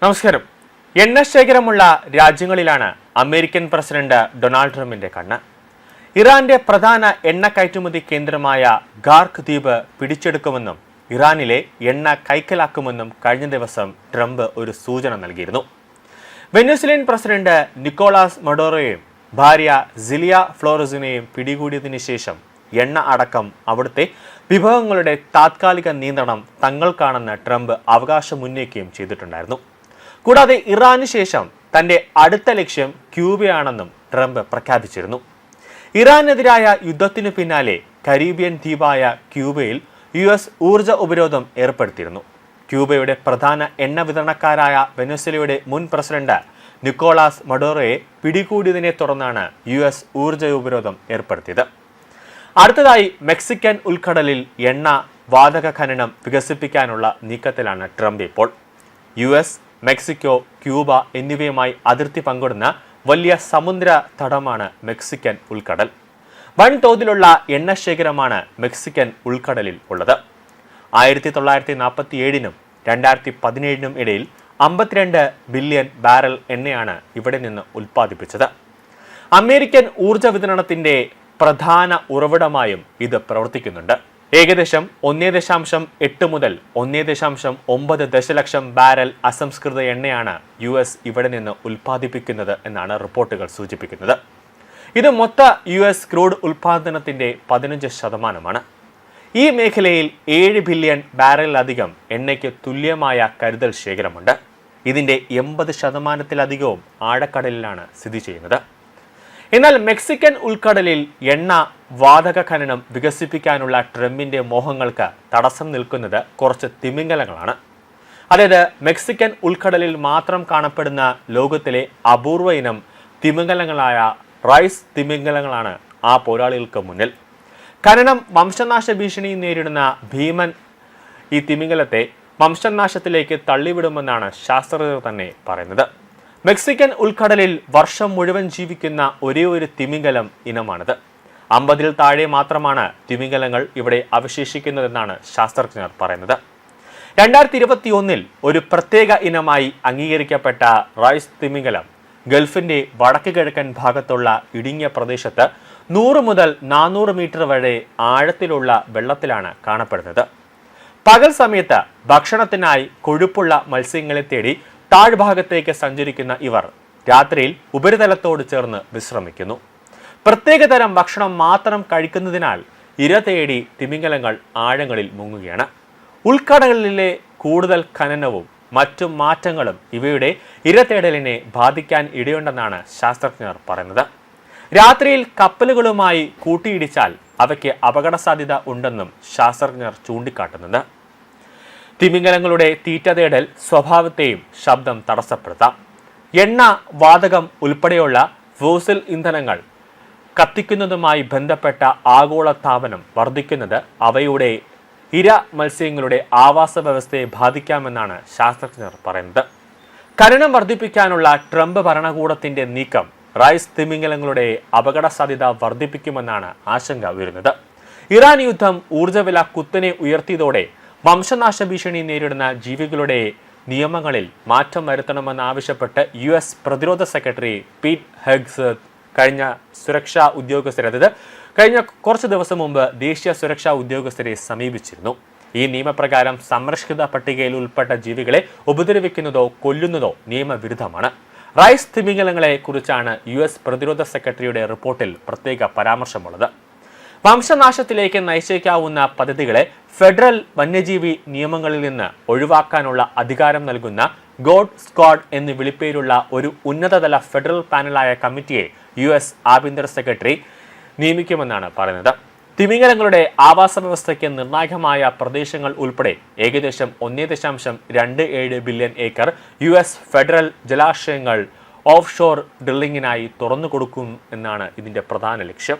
നമസ്കാരം. എണ്ണശേഖരമുള്ള രാജ്യങ്ങളിലാണ് American president Donald ട്രംപിന്റെ കണ്ണ്. ഇറാന്റെ പ്രധാന എണ്ണ കയറ്റുമതി കേന്ദ്രമായ ഗാർക്ക് ദ്വീപ് പിടിച്ചെടുക്കുമെന്നും ഇറാനിലെ എണ്ണ കൈക്കലാക്കുമെന്നും കഴിഞ്ഞ ദിവസം ട്രംപ് ഒരു സൂചന നൽകിയിരുന്നു. വെനസ്വേലിയൻ പ്രസിഡന്റ് നിക്കോളാസ് മഡോറോയെയും ഭാര്യ സിലിയ ഫ്ലോറസിനെയും പിടികൂടിയതിനു ശേഷം എണ്ണ അടക്കം അവിടുത്തെ വിഭവങ്ങളുടെ താത്കാലിക നിയന്ത്രണം തങ്ങൾക്കാണെന്ന് ട്രംപ് അവകാശമുന്നയിക്കുകയും ചെയ്തിട്ടുണ്ടായിരുന്നു. കൂടാതെ ഇറാന് ശേഷം തന്റെ അടുത്ത ലക്ഷ്യം ക്യൂബയാണെന്നും ട്രംപ് പ്രഖ്യാപിച്ചിരുന്നു. ഇറാനെതിരായ യുദ്ധത്തിനു പിന്നാലെ കരീബിയൻ ദ്വീപായ ക്യൂബയിൽ US ഊർജ ഉപരോധം ഏർപ്പെടുത്തിയിരുന്നു. ക്യൂബയുടെ പ്രധാന എണ്ണ വിതരണക്കാരായ വെനസ്വേലയുടെ മുൻ പ്രസിഡന്റ് നിക്കോളാസ് മഡോറോയെ പിടികൂടിയതിനെ തുടർന്നാണ് US ഊർജ ഉപരോധം ഏർപ്പെടുത്തിയത്. അടുത്തതായി മെക്സിക്കൻ ഉൾക്കടലിൽ എണ്ണ വാതക ഖനനം വികസിപ്പിക്കാനുള്ള നീക്കത്തിലാണ് ട്രംപ് ഇപ്പോൾ. US, മെക്സിക്കോ, ക്യൂബ എന്നിവയുമായി അതിർത്തി പങ്കിടുന്ന വലിയ സമുദ്ര തടമാണ് മെക്സിക്കൻ ഉൾക്കടൽ. വൻതോതിലുള്ള എണ്ണശേഖരമാണ് മെക്സിക്കൻ ഉൾക്കടലിൽ ഉള്ളത്. 1947 2017 ഇടയിൽ 52 ബില്യൺ ബാരൽ എണ്ണയാണ് ഇവിടെ നിന്ന് ഉൽപ്പാദിപ്പിച്ചത്. അമേരിക്കൻ ഊർജ വിതരണത്തിന്റെ പ്രധാന ഉറവിടമായും ഇത് പ്രവർത്തിക്കുന്നുണ്ട്. ഏകദേശം 1.8 മുതൽ 1.9 ദശലക്ഷം ബാരൽ അസംസ്കൃത എണ്ണയാണ് US ഇവിടെ നിന്ന് ഉൽപ്പാദിപ്പിക്കുന്നത് എന്നാണ് റിപ്പോർട്ടുകൾ സൂചിപ്പിക്കുന്നത്. ഇത് മൊത്ത US ക്രൂഡ് ഉൽപ്പാദനത്തിന്റെ 15%. ഈ മേഖലയിൽ 7 ബില്യൺ ബാരലിലധികം എണ്ണയ്ക്ക് തുല്യമായ കരുതൽ ശേഖരമുണ്ട്. ഇതിന്റെ 80%-ലധികവും ആഴക്കടലിലാണ് സ്ഥിതി ചെയ്യുന്നത്. എന്നാൽ മെക്സിക്കൻ ഉൾക്കടലിൽ എണ്ണ വാതക ഖനനം വികസിപ്പിക്കാനുള്ള ട്രംപിന്റെ മോഹങ്ങൾക്ക് തടസ്സം നിൽക്കുന്നത് കുറച്ച് തിമിംഗലങ്ങളാണ്. അതായത് മെക്സിക്കൻ ഉൾക്കടലിൽ മാത്രം കാണപ്പെടുന്ന ലോകത്തിലെ അപൂർവ ഇനം തിമിംഗലങ്ങളായ റൈസ് തിമിംഗലങ്ങളാണ് ആ പോരാളികൾക്ക് മുന്നിൽ. ഖനനം വംശനാശ ഭീഷണി നേരിടുന്ന ഭീമൻ ഈ തിമിംഗലത്തെ വംശനാശത്തിലേക്ക് തള്ളിവിടുമെന്നാണ് ശാസ്ത്രജ്ഞർ തന്നെ പറയുന്നത്. മെക്സിക്കൻ ഉൾക്കടലിൽ വർഷം മുഴുവൻ ജീവിക്കുന്ന ഒരേ ഒരു തിമിംഗലം ഇനമാണിത്. 50-ൽ താഴെ മാത്രമാണ് തിമിംഗലങ്ങൾ ഇവിടെ അവശേഷിക്കുന്നതെന്നാണ് ശാസ്ത്രജ്ഞർ പറയുന്നത്. 2021 ഒരു പ്രത്യേക ഇനമായി അംഗീകരിക്കപ്പെട്ട റൈസ് തിമിംഗലം ഗൾഫിന്റെ വടക്ക് കിഴക്കൻ ഭാഗത്തുള്ള ഇടുങ്ങിയ പ്രദേശത്ത് 100 മുതൽ 400 മീറ്റർ വരെ ആഴത്തിലുള്ള വെള്ളത്തിലാണ് കാണപ്പെടുന്നത്. പകൽ സമയത്ത് ഭക്ഷണത്തിനായി കൊഴുപ്പുള്ള മത്സ്യങ്ങളെ തേടി താഴ്ഭാഗത്തേക്ക് സഞ്ചരിക്കുന്ന ഇവർ രാത്രിയിൽ ഉപരിതലത്തോട് ചേർന്ന് വിശ്രമിക്കുന്നു. പ്രത്യേകതരം ഭക്ഷണം മാത്രം കഴിക്കുന്നതിനാൽ ഇര തേടി തിമിംഗലങ്ങൾ ആഴങ്ങളിൽ മുങ്ങുകയാണ്. ഉൾക്കടലിലെ കൂടുതൽ ഖനനവും മറ്റു മാറ്റങ്ങളും ഇവയുടെ ഇര തേടലിനെ ബാധിക്കാൻ ഇടയുണ്ടെന്നാണ് ശാസ്ത്രജ്ഞർ പറയുന്നത്. രാത്രിയിൽ കപ്പലുകളുമായി കൂട്ടിയിടിച്ചാൽ അവയ്ക്ക് അപകട സാധ്യത ഉണ്ടെന്നും ശാസ്ത്രജ്ഞർ ചൂണ്ടിക്കാട്ടുന്നുണ്ട്. തിമിംഗലങ്ങളുടെ തീറ്റ തേടൽ സ്വഭാവത്തെയും ശബ്ദം തടസ്സപ്പെടുത്താം. എണ്ണ, വാതകം ഉൾപ്പെടെയുള്ള ഫോസിൽ ഇന്ധനങ്ങൾ കത്തിക്കുന്നതുമായി ബന്ധപ്പെട്ട ആഗോളതാപനം വർദ്ധിക്കുന്നത് അവയുടെ ഇര മത്സ്യങ്ങളുടെ ആവാസ വ്യവസ്ഥയെ ബാധിക്കാമെന്നാണ് ശാസ്ത്രജ്ഞർ പറയുന്നത്. ഖനനം വർദ്ധിപ്പിക്കാനുള്ള ട്രംപ് ഭരണകൂടത്തിന്റെ നീക്കം റൈസ് തിമിംഗലങ്ങളുടെ അപകട സാധ്യത വർദ്ധിപ്പിക്കുമെന്നാണ് ആശങ്ക ഉയരുന്നത്. ഇറാൻ യുദ്ധം ഊർജ്ജവില കുത്തനെ ഉയർത്തിയതോടെ വംശനാശ ഭീഷണി നേരിടുന്ന ജീവികളുടെ നിയമങ്ങളിൽ മാറ്റം വരുത്തണമെന്നാവശ്യപ്പെട്ട് US പ്രതിരോധ സെക്രട്ടറി പീറ്റ് ഹെഗ്സത്ത് കഴിഞ്ഞ കുറച്ച് ദിവസം മുമ്പ് ദേശീയ സുരക്ഷാ ഉദ്യോഗസ്ഥരെ സമീപിച്ചിരുന്നു. ഈ നിയമപ്രകാരം സംരക്ഷിത പട്ടികയിൽ ഉൾപ്പെട്ട ജീവികളെ ഉപദ്രവിക്കുന്നതോ കൊല്ലുന്നതോ നിയമവിരുദ്ധമാണ്. റൈസ് തിമിംഗലങ്ങളെ കുറിച്ചാണ് US പ്രതിരോധ സെക്രട്ടറിയുടെ റിപ്പോർട്ടിൽ പ്രത്യേക പരാമർശമുള്ളത്. വംശനാശത്തിലേക്ക് നയിച്ചേക്കാവുന്ന പദ്ധതികളെ ഫെഡറൽ വന്യജീവി നിയമങ്ങളിൽ നിന്ന് ഒഴിവാക്കാനുള്ള അധികാരം നൽകുന്ന ഗോഡ് സ്ക്വാഡ് എന്ന് വിളിപ്പേരുള്ള ഒരു ഉന്നതതല ഫെഡറൽ പാനലായ കമ്മിറ്റിയെ US ആഭ്യന്തര സെക്രട്ടറി നിയമിക്കുമെന്നാണ് പറയുന്നത്. തിമിംഗലങ്ങളുടെ ആവാസ വ്യവസ്ഥയ്ക്ക് നിർണായകമായ പ്രദേശങ്ങൾ ഉൾപ്പെടെ ഏകദേശം 1.27 ബില്യൺ ഏക്കർ US ഫെഡറൽ ജലാശയങ്ങൾ ഓഫ് ഷോർ ഡ്രില്ലിങ്ങിനായി തുറന്നു കൊടുക്കും എന്നാണ് ഇതിന്റെ പ്രധാന ലക്ഷ്യം.